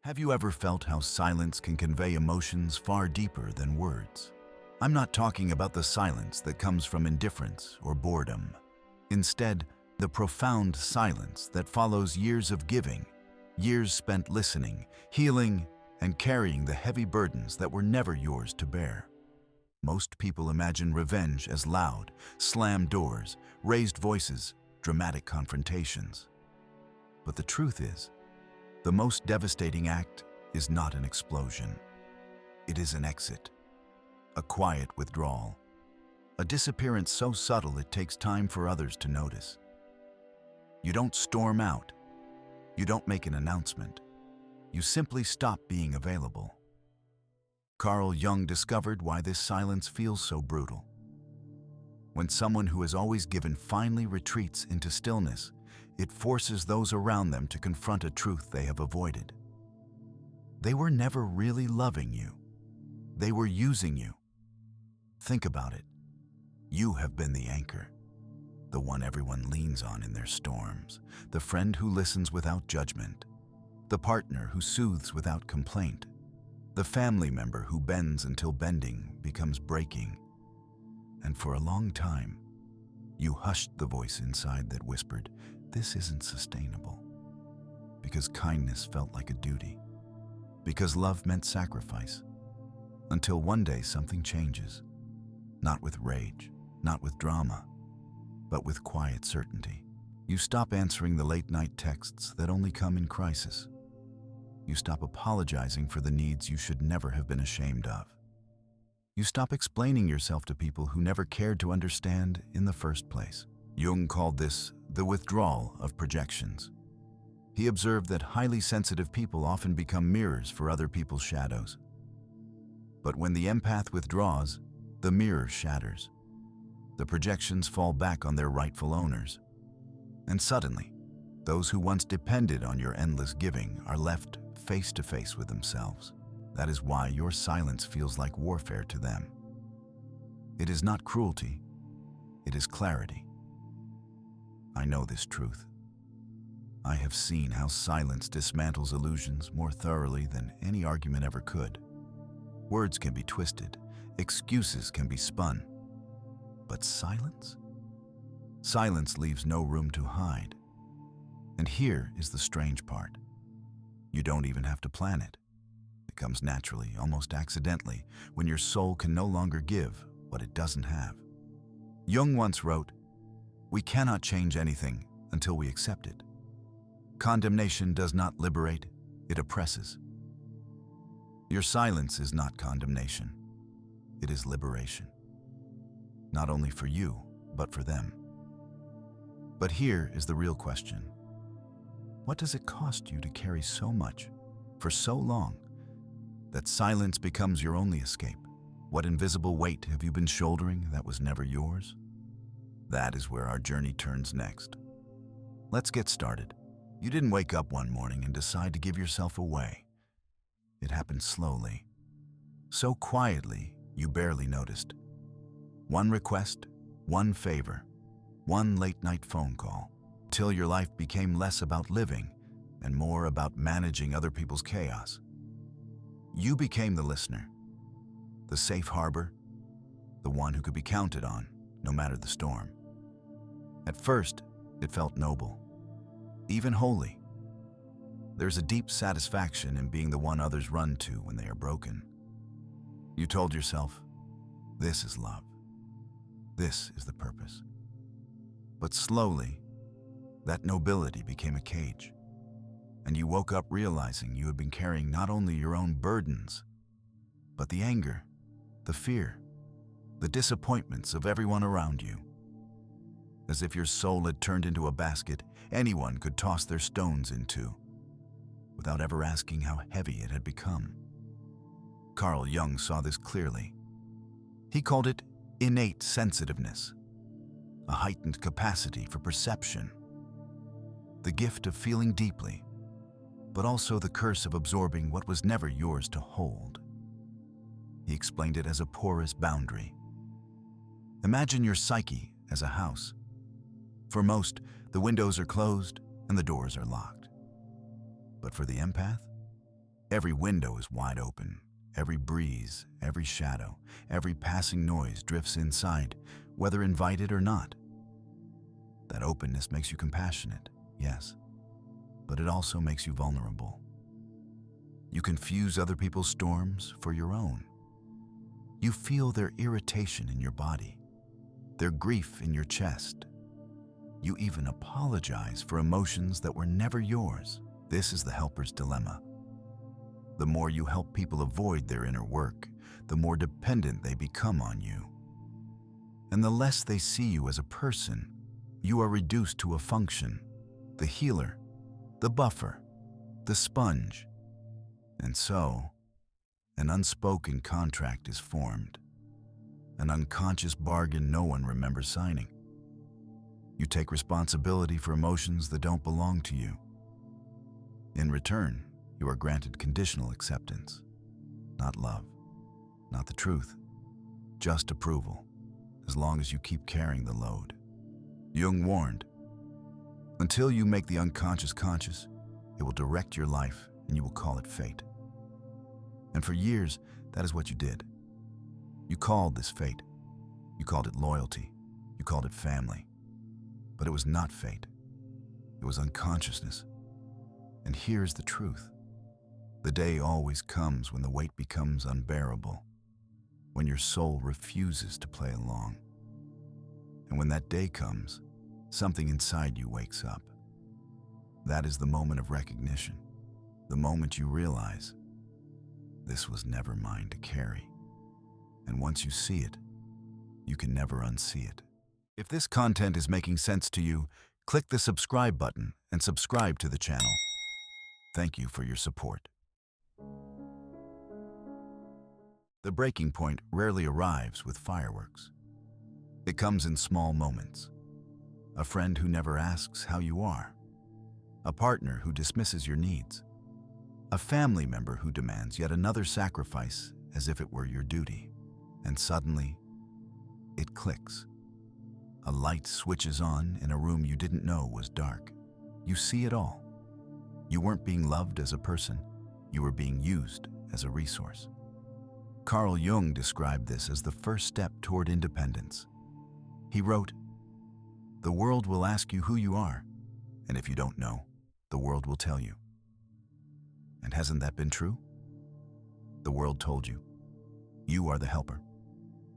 Have you ever felt how silence can convey emotions far deeper than words? I'm not talking about the silence that comes from indifference or boredom. Instead, the profound silence that follows years of giving, years spent listening, healing, and carrying the heavy burdens that were never yours to bear. Most people imagine revenge as loud, slammed doors, raised voices, dramatic confrontations. But the truth is, the most devastating act is not an explosion. It is an exit, a quiet withdrawal, a disappearance so subtle it takes time for others to notice. You don't storm out. You don't make an announcement. You simply stop being available. Carl Jung discovered why this silence feels so brutal. When someone who has always given finally retreats into stillness, it forces those around them to confront a truth they have avoided. They were never really loving you. They were using you. Think about it. You have been the anchor, the one everyone leans on in their storms, the friend who listens without judgment, the partner who soothes without complaint, the family member who bends until bending becomes breaking. And for a long time, you hushed the voice inside that whispered, "This isn't sustainable." Because kindness felt like a duty. Because love meant sacrifice. Until one day something changes. Not with rage, not with drama, but with quiet certainty. You stop answering the late-night texts that only come in crisis. You stop apologizing for the needs you should never have been ashamed of. You stop explaining yourself to people who never cared to understand in the first place. Jung called this the withdrawal of projections. He observed that highly sensitive people often become mirrors for other people's shadows. But when the empath withdraws, the mirror shatters. The projections fall back on their rightful owners. And suddenly, those who once depended on your endless giving are left face to face with themselves. That is why your silence feels like warfare to them. It is not cruelty, it is clarity. I know this truth. I have seen how silence dismantles illusions more thoroughly than any argument ever could. Words can be twisted, excuses can be spun. But silence? Silence leaves no room to hide. And here is the strange part. You don't even have to plan it. It comes naturally, almost accidentally, when your soul can no longer give what it doesn't have. Jung once wrote, "We cannot change anything until we accept it. Condemnation does not liberate, it oppresses." Your silence is not condemnation. It is liberation. Not only for you, but for them. But here is the real question. What does it cost you to carry so much, for so long, that silence becomes your only escape? What invisible weight have you been shouldering that was never yours? That is where our journey turns next. Let's get started. You didn't wake up one morning and decide to give yourself away. It happened slowly, so quietly you barely noticed. One request, one favor, one late-night phone call, till your life became less about living and more about managing other people's chaos. You became the listener, the safe harbor, the one who could be counted on, no matter the storm. At first, it felt noble, even holy. There's a deep satisfaction in being the one others run to when they are broken. You told yourself, this is love. This is the purpose. But slowly, that nobility became a cage, and you woke up realizing you had been carrying not only your own burdens, but the anger, the fear, the disappointments of everyone around you. As if your soul had turned into a basket anyone could toss their stones into, without ever asking how heavy it had become. Carl Jung saw this clearly. He called it innate sensitiveness, a heightened capacity for perception, the gift of feeling deeply, but also the curse of absorbing what was never yours to hold. He explained it as a porous boundary. Imagine your psyche as a house. For most, the windows are closed and the doors are locked. But for the empath, Every window is wide open. Every breeze, every shadow, every passing noise drifts inside, whether invited or not. That openness makes you compassionate, yes, but it also makes you vulnerable. You confuse other people's storms for your own. You feel their irritation in your body, their grief in your chest. You even apologize for emotions that were never yours. This is the helper's dilemma. The more you help people avoid their inner work, the more dependent they become on you. And the less they see you as a person, you are reduced to a function, the healer, the buffer, the sponge. And so, an unspoken contract is formed, an unconscious bargain no one remembers signing. You take responsibility for emotions that don't belong to you. In return, you are granted conditional acceptance, not love, not the truth, just approval, as long as you keep carrying the load. Jung warned, until you make the unconscious conscious, it will direct your life and you will call it fate. And for years, that is what you did. You called this fate. You called it loyalty. You called it family. But it was not fate. It was unconsciousness. And here's the truth. The day always comes when the weight becomes unbearable, when your soul refuses to play along. And when that day comes, something inside you wakes up. That is the moment of recognition, the moment you realize, this was never mine to carry. And once you see it, you can never unsee it. If this content is making sense to you, click the subscribe button and subscribe to the channel. Thank you for your support. The breaking point rarely arrives with fireworks. It comes in small moments. A friend who never asks how you are. A partner who dismisses your needs. A family member who demands yet another sacrifice as if it were your duty. And suddenly, it clicks. A light switches on in a room you didn't know was dark. You see it all. You weren't being loved as a person. You were being used as a resource. Carl Jung described this as the first step toward independence. He wrote, "The world will ask you who you are, and if you don't know, the world will tell you." And hasn't that been true? The world told you. You are the helper,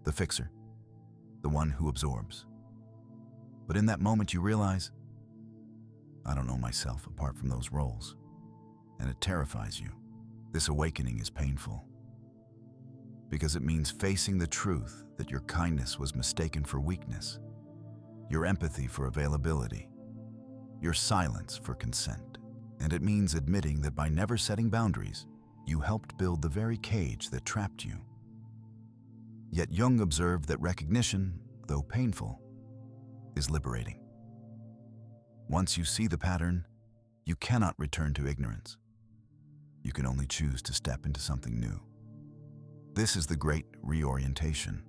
the fixer, the one who absorbs. But in that moment you realize, I don't know myself apart from those roles, and it terrifies you. This awakening is painful, because it means facing the truth that your kindness was mistaken for weakness, your empathy for availability, your silence for consent. And it means admitting that by never setting boundaries, you helped build the very cage that trapped you. Yet Jung observed that recognition, though painful, is liberating. Once you see the pattern, you cannot return to ignorance. You can only choose to step into something new. This is the great reorientation,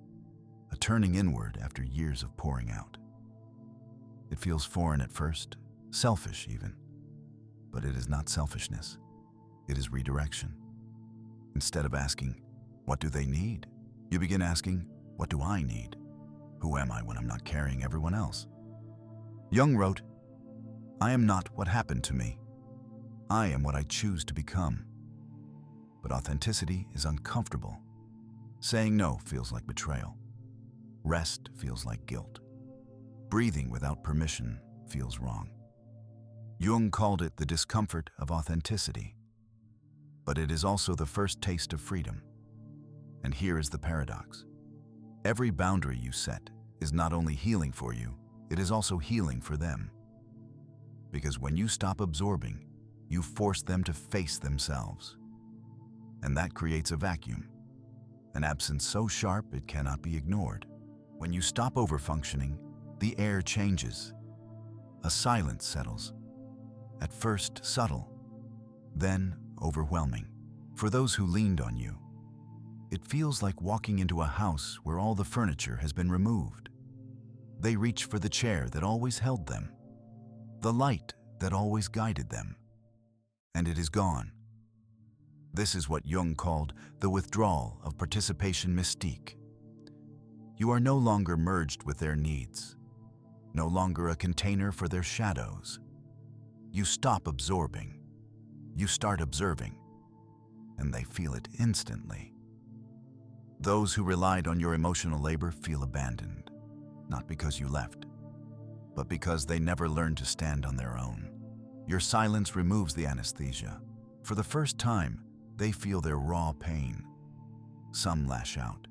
a turning inward after years of pouring out. It feels foreign at first, selfish even. But it is not selfishness. It is redirection. Instead of asking, what do they need? You begin asking, what do I need? Who am I when I'm not carrying everyone else? Jung wrote, I am not what happened to me. I am what I choose to become. But authenticity is uncomfortable. Saying no feels like betrayal. Rest feels like guilt. Breathing without permission feels wrong. Jung called it the discomfort of authenticity. But it is also the first taste of freedom. And here is the paradox. Every boundary you set is not only healing for you, it is also healing for them. Because when you stop absorbing, you force them to face themselves. And that creates a vacuum, an absence so sharp it cannot be ignored. When you stop overfunctioning, the air changes. A silence settles. At first subtle, then overwhelming. For those who leaned on you, it feels like walking into a house where all the furniture has been removed. They reach for the chair that always held them, the light that always guided them, and it is gone. This is what Jung called the withdrawal of participation mystique. You are no longer merged with their needs, no longer a container for their shadows. You stop absorbing. You start observing, and they feel it instantly. Those who relied on your emotional labor feel abandoned, not because you left, but because they never learned to stand on their own. Your silence removes the anesthesia. For the first time, they feel their raw pain. Some lash out.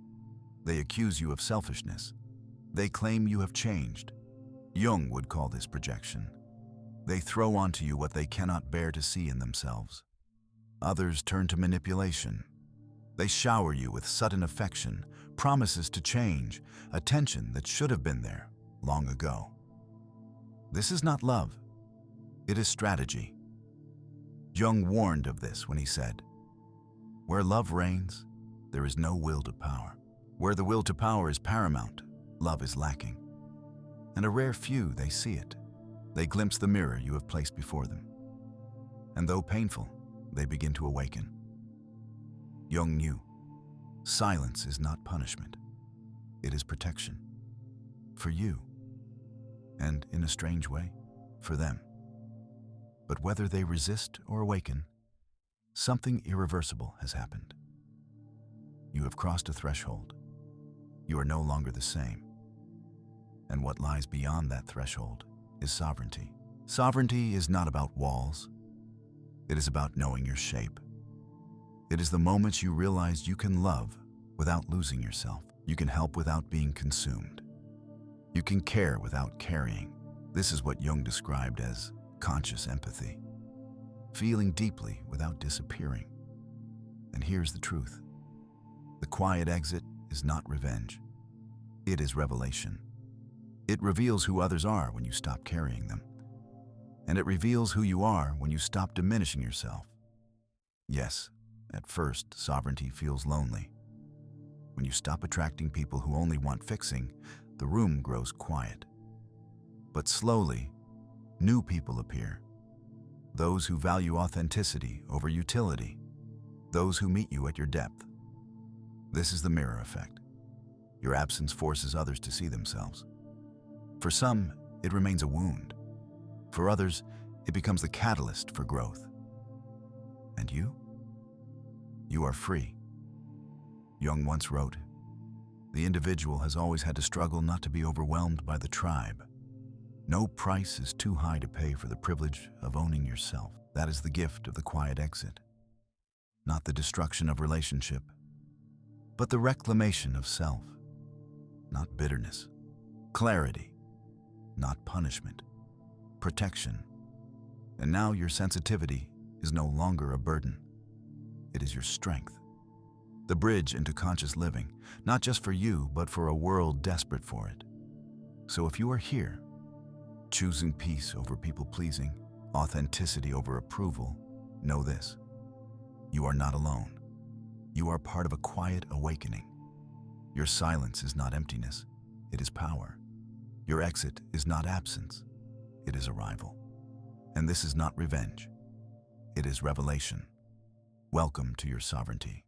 They accuse you of selfishness. They claim you have changed. Jung would call this projection. They throw onto you what they cannot bear to see in themselves. Others turn to manipulation. They shower you with sudden affection, promises to change, attention that should have been there long ago. This is not love. It is strategy. Jung warned of this when he said, "Where love reigns, there is no will to power. Where the will to power is paramount, love is lacking. And a rare few, they see it. They glimpse the mirror you have placed before them. And though painful, they begin to awaken." Jung knew, silence is not punishment. It is protection. For you. And in a strange way, for them. But whether they resist or awaken, something irreversible has happened. You have crossed a threshold. You are no longer the same. And what lies beyond that threshold is sovereignty. Sovereignty is not about walls. It is about knowing your shape. It is the moments you realize you can love without losing yourself. You can help without being consumed. You can care without carrying. This is what Jung described as conscious empathy. Feeling deeply without disappearing. And here's the truth. The quiet exit is not revenge. It is revelation. It reveals who others are when you stop carrying them. And it reveals who you are when you stop diminishing yourself. Yes, at first, sovereignty feels lonely. When you stop attracting people who only want fixing, the room grows quiet. But slowly, new people appear. Those who value authenticity over utility. Those who meet you at your depth. This is the mirror effect. Your absence forces others to see themselves. For some, it remains a wound. For others, it becomes the catalyst for growth. And you? You are free. Jung once wrote, "The individual has always had to struggle not to be overwhelmed by the tribe. No price is too high to pay for the privilege of owning yourself. That is the gift of the quiet exit. Not the destruction of relationship, but the reclamation of self. Not bitterness. Clarity. Not punishment. Protection. And now your sensitivity is no longer a burden. It is your strength. The bridge into conscious living, not just for you, but for a world desperate for it. So if you are here, choosing peace over people-pleasing, authenticity over approval, know this. You are not alone. You are part of a quiet awakening. Your silence is not emptiness, it is power. Your exit is not absence, it is arrival. And this is not revenge, it is revelation. Welcome to your sovereignty.